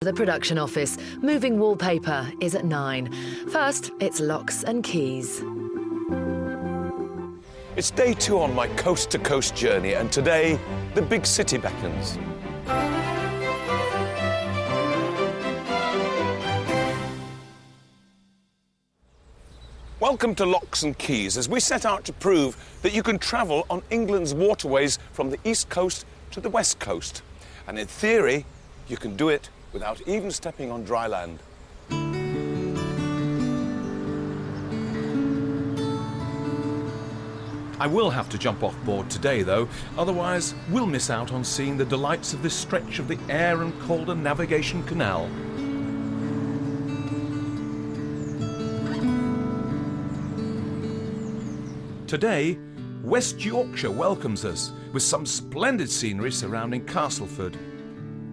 The production office. Moving wallpaper is at 9. First, it's locks and keys. It's day 2 on my coast-to-coast journey, and today, the big city beckons. Welcome to Locks and Keys, as we set out to prove that you can travel on England's waterways from the east coast to the west coast. And in theory, you can do it without even stepping on dry land. I will have to jump off board today, though, otherwise we'll miss out on seeing the delights of this stretch of the Aire Calder Navigation Canal. Today, West Yorkshire welcomes us with some splendid scenery surrounding Castleford.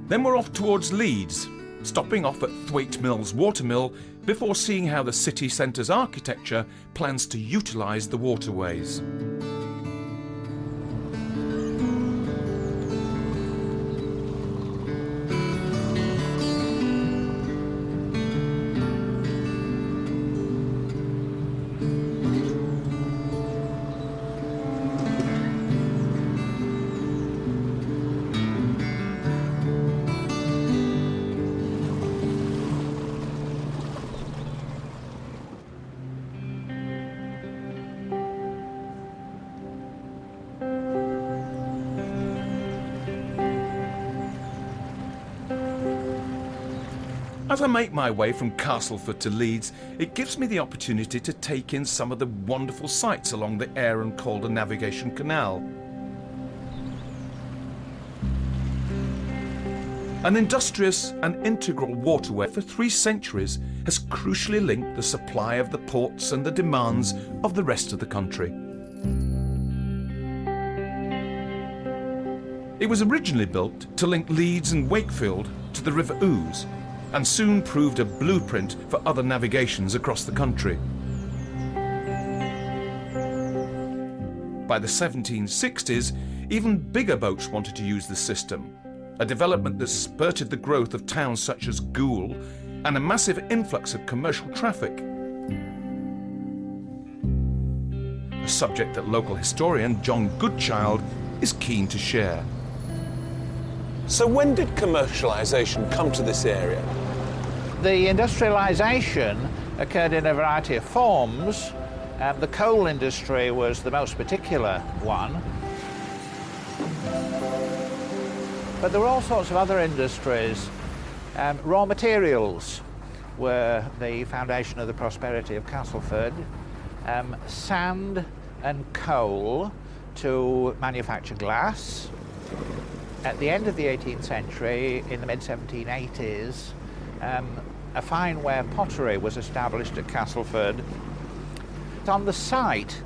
Then we're off towards Leeds, stopping off at Thwaite Mill's watermill before seeing how the city centre's architecture plans to utilise the waterways. As I make my way from Castleford to Leeds, it gives me the opportunity to take in some of the wonderful sights along the Aire Calder Navigation Canal. An industrious and integral waterway for 3 centuries has crucially linked the supply of the ports and the demands of the rest of the country. It was originally built to link Leeds and Wakefield to the River Ouse, and soon proved a blueprint for other navigations across the country. By the 1760s, even bigger boats wanted to use the system, a development that spurred the growth of towns such as Goole and a massive influx of commercial traffic. A subject that local historian John Goodchild is keen to share. So when did commercialisation come to this area? The industrialisation occurred in a variety of forms. The coal industry was the most particular one. But there were all sorts of other industries. Raw materials were the foundation of the prosperity of Castleford. Sand and coal to manufacture glass. At the end of the 18th century, in the mid-1780s, a fine ware pottery was established at Castleford on the site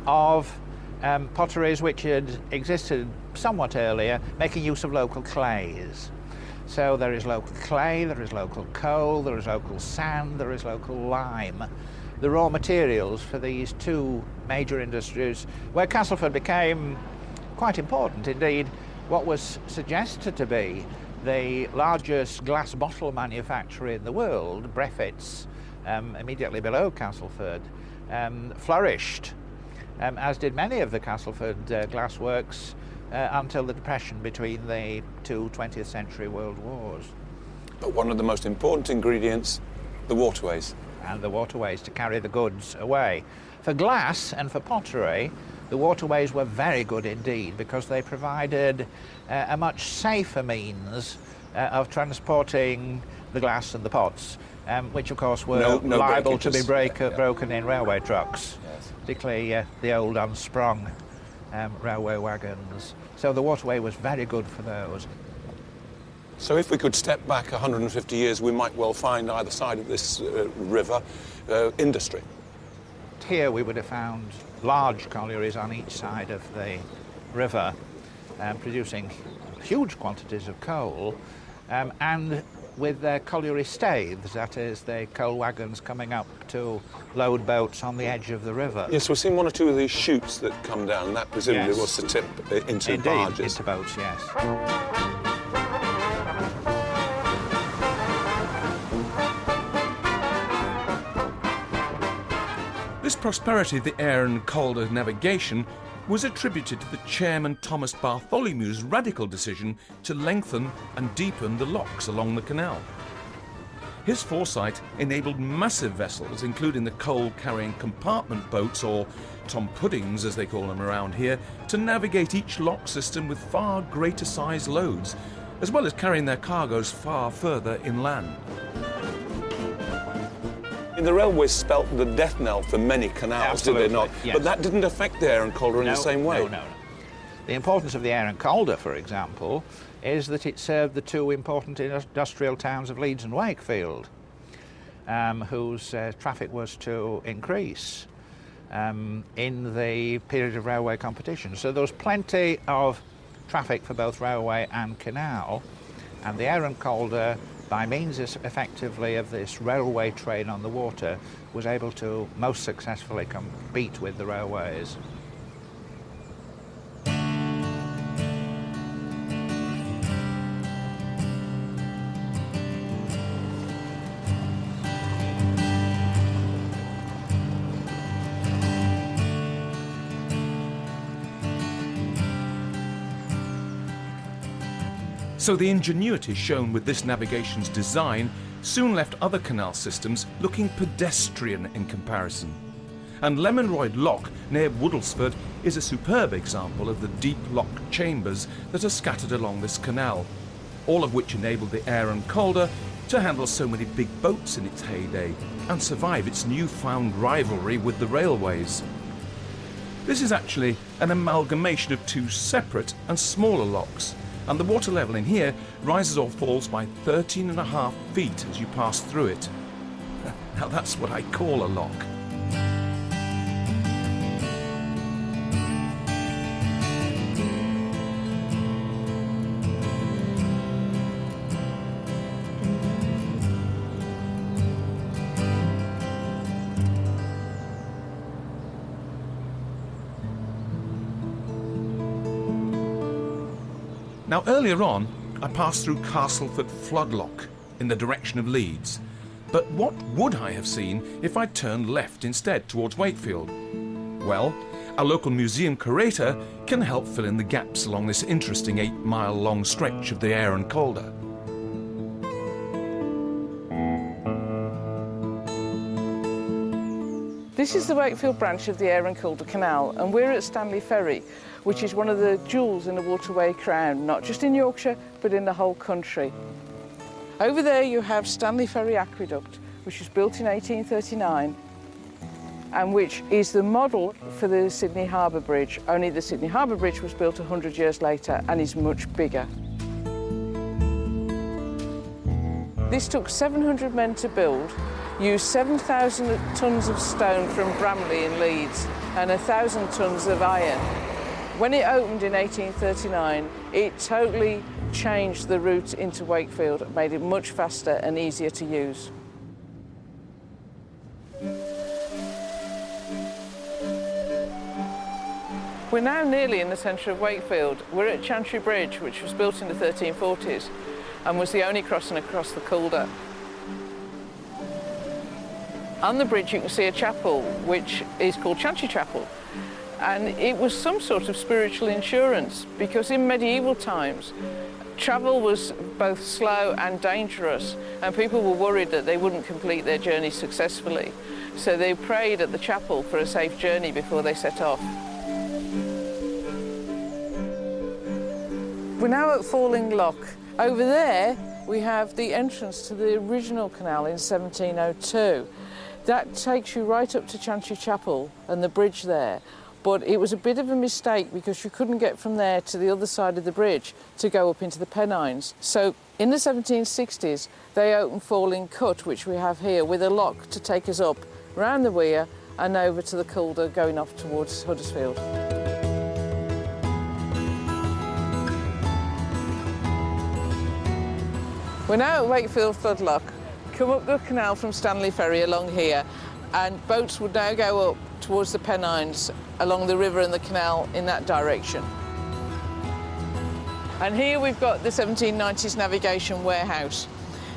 of potteries which had existed somewhat earlier, making use of local clays. So there is local clay, there is local coal, there is local sand, there is local lime. The raw materials for these 2 major industries, where Castleford became quite important. Indeed, what was suggested to be the largest glass bottle manufacturer in the world, Breathitt's, immediately below Castleford, flourished, as did many of the Castleford glassworks until the Depression between the 2 20th century world wars. But one of the most important ingredients, the waterways. And the waterways to carry the goods away. For glass and for pottery, the waterways were very good indeed, because they provided a much safer means of transporting the glass and the pots, which of course were liable to be broken in railway trucks, yes. Particularly the old unsprung railway wagons. So the waterway was very good for those. So if we could step back 150 years, we might well find either side of this river industry. Here we would have found large collieries on each side of the river, producing huge quantities of coal, and with their colliery staiths, that is, the coal wagons coming up to load boats on the edge of the river. Yes, we've seen 1 or 2 of these chutes that come down. That presumably was to tip into barges. Into boats, yes. This prosperity of the Aire Calder Navigation was attributed to the chairman Thomas Bartholomew's radical decision to lengthen and deepen the locks along the canal. His foresight enabled massive vessels, including the coal-carrying compartment boats, or Tom Puddings as they call them around here, to navigate each lock system with far greater size loads, as well as carrying their cargoes far further inland. The railways spelt the death knell for many canals, Absolutely, did they not? yes. But that didn't affect the Aire Calder in the same way. No. The importance of the Aire Calder, for example, is that it served the two important industrial towns of Leeds and Wakefield, whose traffic was to increase in the period of railway competition. So there was plenty of traffic for both railway and canal, and the Aire Calder, by means effectively of this railway train on the water, was able to most successfully compete with the railways. So the ingenuity shown with this navigation's design soon left other canal systems looking pedestrian in comparison. And Lemonroyd Lock near Woodlesford is a superb example of the deep lock chambers that are scattered along this canal, all of which enabled the Aire Calder to handle so many big boats in its heyday and survive its newfound rivalry with the railways. This is actually an amalgamation of two separate and smaller locks, and the water level in here rises or falls by 13.5 feet as you pass through it. Now that's what I call a lock. Now earlier on, I passed through Castleford Floodlock in the direction of Leeds. But what would I have seen if I'd turned left instead towards Wakefield? Well, a local museum curator can help fill in the gaps along this interesting 8-mile-long stretch of the Aire Calder. This is the Wakefield branch of the Aire Calder Canal, and we're at Stanley Ferry, which is one of the jewels in the waterway crown, not just in Yorkshire, but in the whole country. Over there you have Stanley Ferry Aqueduct, which was built in 1839, and which is the model for the Sydney Harbour Bridge, only the Sydney Harbour Bridge was built 100 years later and is much bigger. This took 700 men to build, used 7,000 tonnes of stone from Bramley in Leeds and 1,000 tonnes of iron. When it opened in 1839, it totally changed the route into Wakefield, made it much faster and easier to use. We're now nearly in the centre of Wakefield. We're at Chantry Bridge, which was built in the 1340s and was the only crossing across the Calder. On the bridge you can see a chapel, which is called Chantry Chapel. And it was some sort of spiritual insurance, because in medieval times, travel was both slow and dangerous, and people were worried that they wouldn't complete their journey successfully. So they prayed at the chapel for a safe journey before they set off. We're now at Falling Lock. Over there, we have the entrance to the original canal in 1702. That takes you right up to Chantry Chapel and the bridge there. But it was a bit of a mistake because you couldn't get from there to the other side of the bridge to go up into the Pennines. So in the 1760s, they opened Falling Cut, which we have here, with a lock to take us up round the weir and over to the Calder going off towards Huddersfield. We're now at Wakefield Floodlock. Come up the canal from Stanley Ferry along here, and boats would now go up towards the Pennines along the river and the canal in that direction. And here we've got the 1790s navigation warehouse.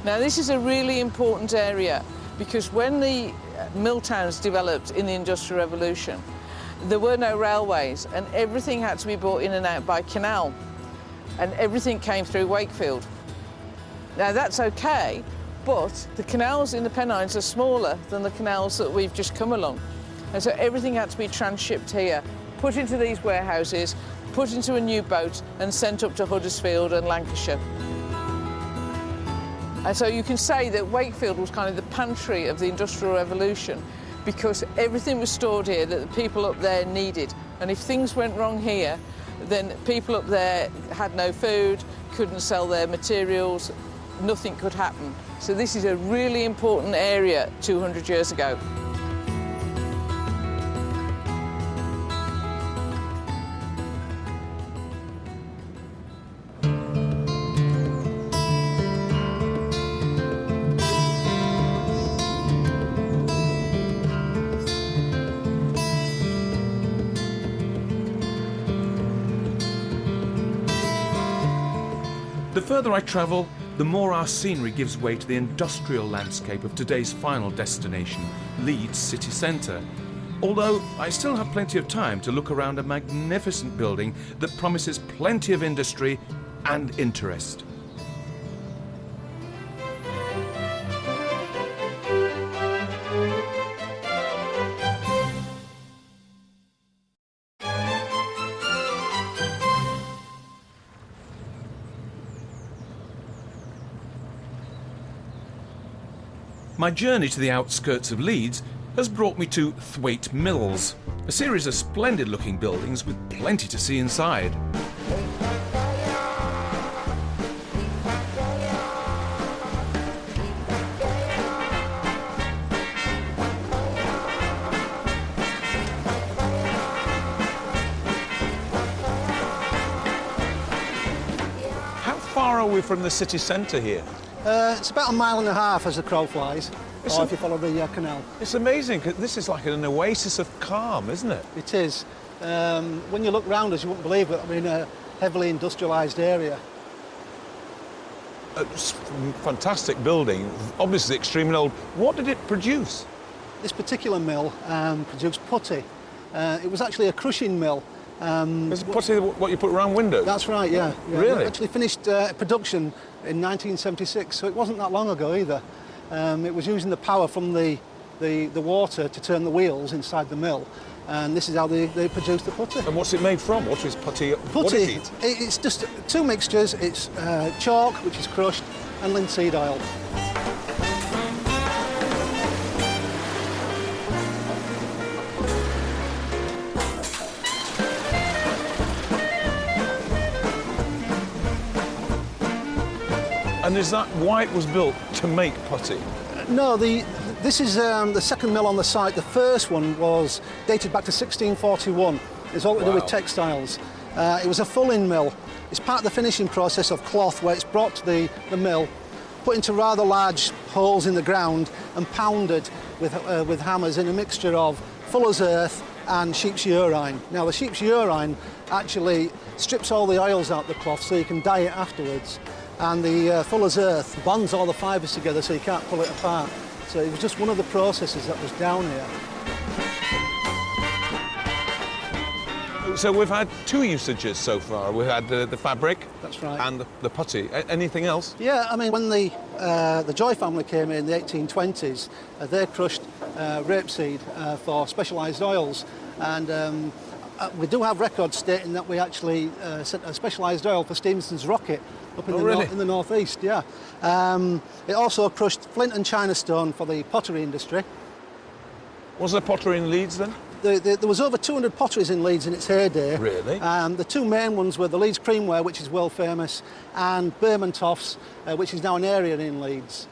Now this is a really important area because when the mill towns developed in the Industrial Revolution, there were no railways and everything had to be brought in and out by canal, and everything came through Wakefield. Now that's okay, but the canals in the Pennines are smaller than the canals that we've just come along. And so everything had to be transshipped here, put into these warehouses, put into a new boat and sent up to Huddersfield and Lancashire. And so you can say that Wakefield was kind of the pantry of the Industrial Revolution, because everything was stored here that the people up there needed. And if things went wrong here, then people up there had no food, couldn't sell their materials, nothing could happen. So this is a really important area 200 years ago. The further I travel, the more our scenery gives way to the industrial landscape of today's final destination, Leeds city centre. Although I still have plenty of time to look around a magnificent building that promises plenty of industry and interest. My journey to the outskirts of Leeds has brought me to Thwaite Mills, a series of splendid-looking buildings with plenty to see inside. How far are we from the city centre here? It's about 1.5 miles as the crow flies, if you follow the canal. It's amazing, 'cause this is like an oasis of calm, isn't it? It is. When you look round us, you wouldn't believe it. We're in a heavily industrialised area. It's a fantastic building, obviously extremely old. What did it produce? This particular mill produced putty. It was actually a crushing mill. Is putty what you put around windows? That's right, yeah. Really? It actually finished production in 1976, so it wasn't that long ago either. It was using the power from the water to turn the wheels inside the mill, and this is how they produced the putty. And what's it made from? What is putty? What is it? It's just two mixtures. It's chalk, which is crushed, and linseed oil. And is that why it was built, to make putty? No, this is the second mill on the site. The first one was dated back to 1641. It's all to do with textiles. It was a fulling mill. It's part of the finishing process of cloth, where it's brought to the mill, put into rather large holes in the ground and pounded with hammers in a mixture of fuller's earth and sheep's urine. Now, the sheep's urine actually strips all the oils out of the cloth so you can dye it afterwards. And the fuller's earth bonds all the fibres together so you can't pull it apart. So it was just one of the processes that was down here. So we've had two usages so far. We've had the fabric. That's right. And the putty. Anything else? Yeah, I mean, when the Joy family came in the 1820s, they crushed rapeseed for specialised oils. And we do have records stating that we actually sent a specialised oil for Stephenson's rocket up in, in the northeast, yeah. It also crushed flint and china stone for the pottery industry. Was there pottery in Leeds then? There was over 200 potteries in Leeds in its heyday. Really? The two main ones were the Leeds Creamware, which is world famous, and Bermontoffs, which is now an area in Leeds.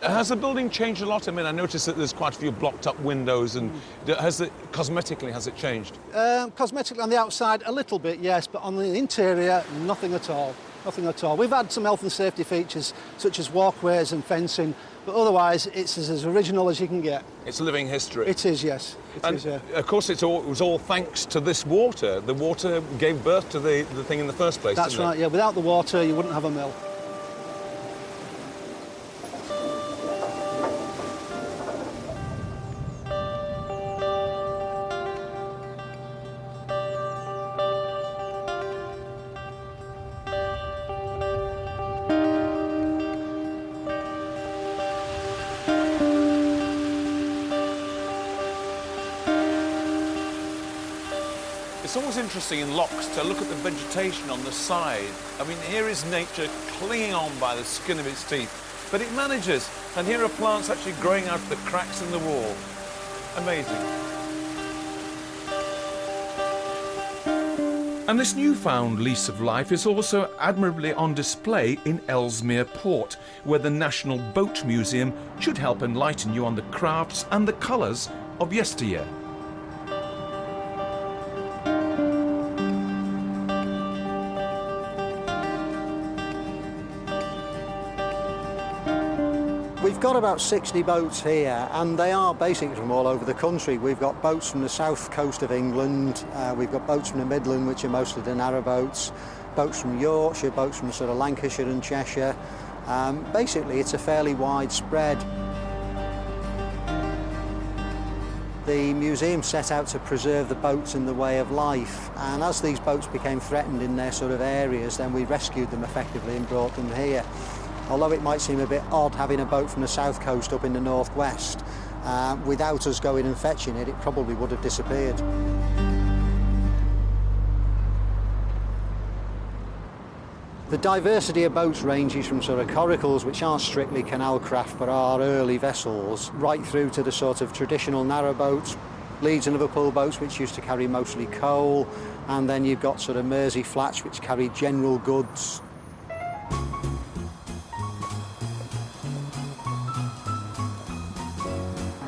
Has the building changed a lot? I mean, I noticed that there's quite a few blocked up windows, and cosmetically, has it changed? Cosmetically on the outside, a little bit, yes, but on the interior, nothing at all. Nothing at all. We've had some health and safety features, such as walkways and fencing, but otherwise, it's as original as you can get. It's living history. It is, yes. It is, yeah. Of course, it was all thanks to this water. The water gave birth to the thing in the first place, That's didn't right, it? yeah. Without the water, you wouldn't have a mill. It's always interesting in locks to look at the vegetation on the side. I mean, here is nature clinging on by the skin of its teeth, but it manages. And here are plants actually growing out of the cracks in the wall. Amazing. And this newfound lease of life is also admirably on display in Ellesmere Port, where the National Boat Museum should help enlighten you on the crafts and the colours of yesteryear. We've got about 60 boats here, and they are basically from all over the country. We've got boats from the south coast of England, we've got boats from the Midland, which are mostly the narrow boats, boats from Yorkshire, boats from sort of Lancashire and Cheshire. Basically, it's a fairly wide spread. The museum set out to preserve the boats and the way of life, and as these boats became threatened in their sort of areas, then we rescued them effectively and brought them here. Although it might seem a bit odd having a boat from the south coast up in the northwest, without us going and fetching it, it probably would have disappeared. The diversity of boats ranges from sort of coracles, which aren't strictly canal craft but are early vessels, right through to the sort of traditional narrow boats, Leeds and Liverpool boats, which used to carry mostly coal, and then you've got sort of Mersey flats, which carry general goods.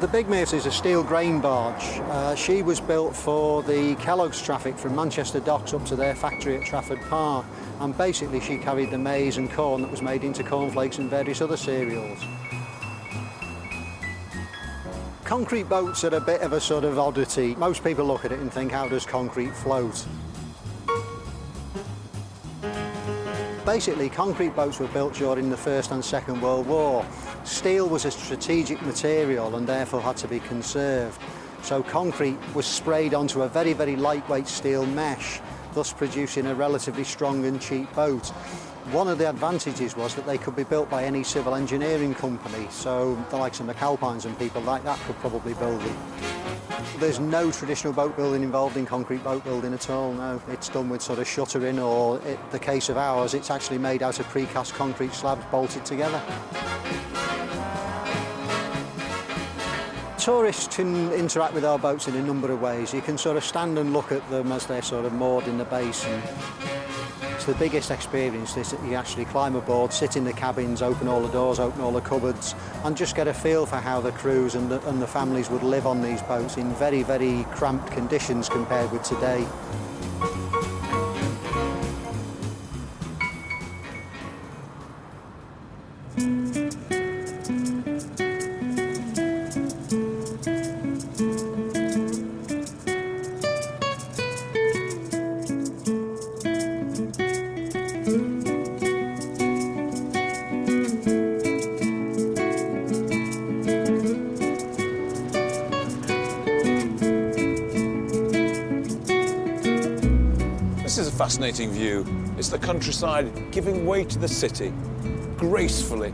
The Big Miss is a steel grain barge. She was built for the Kellogg's traffic from Manchester Docks up to their factory at Trafford Park, and basically she carried the maize and corn that was made into cornflakes and various other cereals. Concrete boats are a bit of a sort of oddity. Most people look at it and think, how does concrete float? Basically, concrete boats were built during the First and Second World War. Steel was a strategic material and therefore had to be conserved. So concrete was sprayed onto a very, very lightweight steel mesh, thus producing a relatively strong and cheap boat. One of the advantages was that they could be built by any civil engineering company, so the likes of McAlpines and people like that could probably build them. There's no traditional boat building involved in concrete boat building at all, no. It's done with sort of shuttering, or in the case of ours, it's actually made out of precast concrete slabs bolted together. Tourists can interact with our boats in a number of ways. You can sort of stand and look at them as they're sort of moored in the basin. It's the biggest experience is that you actually climb aboard, sit in the cabins, open all the doors, open all the cupboards, and just get a feel for how the crews and the families would live on these boats in very, very cramped conditions compared with today. This is a fascinating view. It's the countryside giving way to the city, gracefully.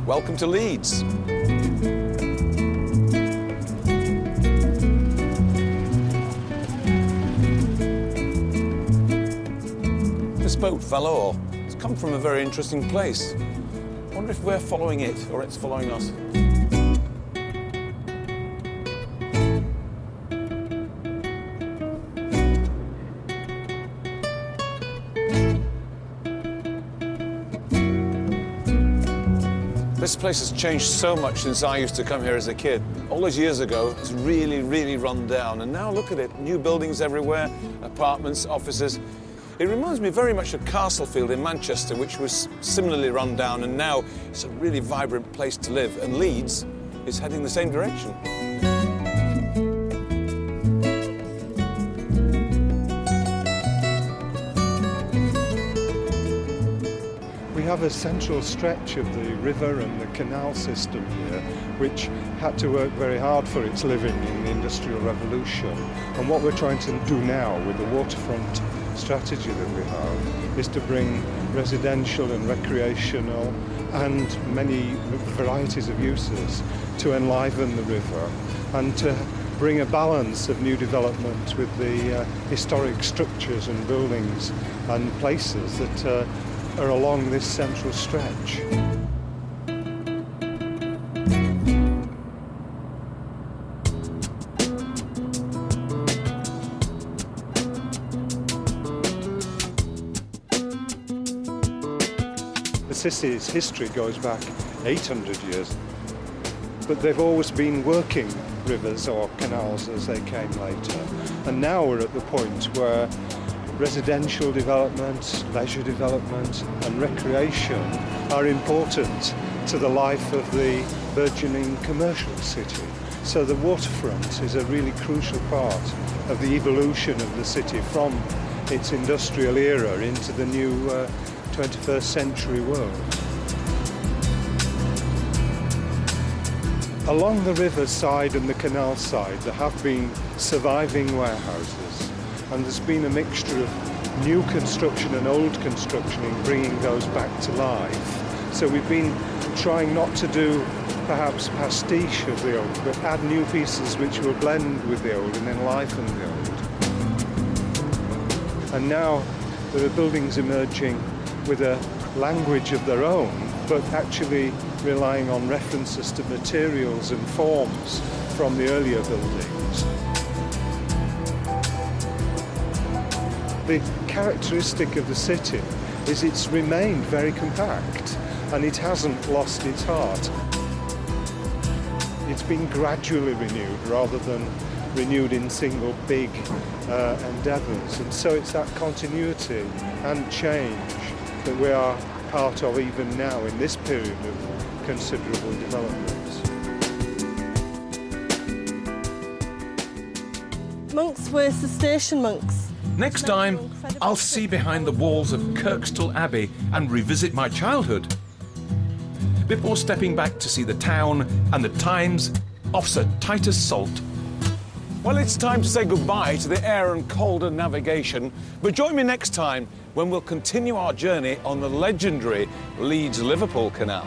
Welcome to Leeds. This boat, Valor, has come from a very interesting place. I wonder if we're following it or it's following us. This place has changed so much since I used to come here as a kid. All those years ago, it's really, really run down. And now look at it, new buildings everywhere, apartments, offices. It reminds me very much of Castlefield in Manchester, which was similarly run down, and now it's a really vibrant place to live. And Leeds is heading the same direction. We have a central stretch of the river and the canal system here, which had to work very hard for its living in the Industrial Revolution. And what we're trying to do now with the waterfront strategy that we have is to bring residential and recreational and many varieties of uses to enliven the river and to bring a balance of new development with the historic structures and buildings and places that are along this central stretch. The city's history goes back 800 years, but they've always been working rivers or canals as they came later. And now we're at the point where residential development, leisure development and recreation are important to the life of the burgeoning commercial city. So the waterfront is a really crucial part of the evolution of the city from its industrial era into the new 21st century world. Along the river side and the canal side there have been surviving warehouses, and there's been a mixture of new construction and old construction in bringing those back to life. So we've been trying not to do perhaps pastiche of the old, but add new pieces which will blend with the old and enliven the old. And now there are buildings emerging with a language of their own, but actually relying on references to materials and forms from the earlier buildings. The characteristic of the city is it's remained very compact and it hasn't lost its heart. It's been gradually renewed rather than renewed in single big endeavours, and so it's that continuity and change that we are part of even now in this period of considerable developments. Monks were Cistercian monks. Next time, I'll see behind the walls of Kirkstall Abbey and revisit my childhood, before stepping back to see the town and the Times off Sir Titus Salt. Well, it's time to say goodbye to the Aire Calder Navigation, but join me next time when we'll continue our journey on the legendary Leeds-Liverpool Canal.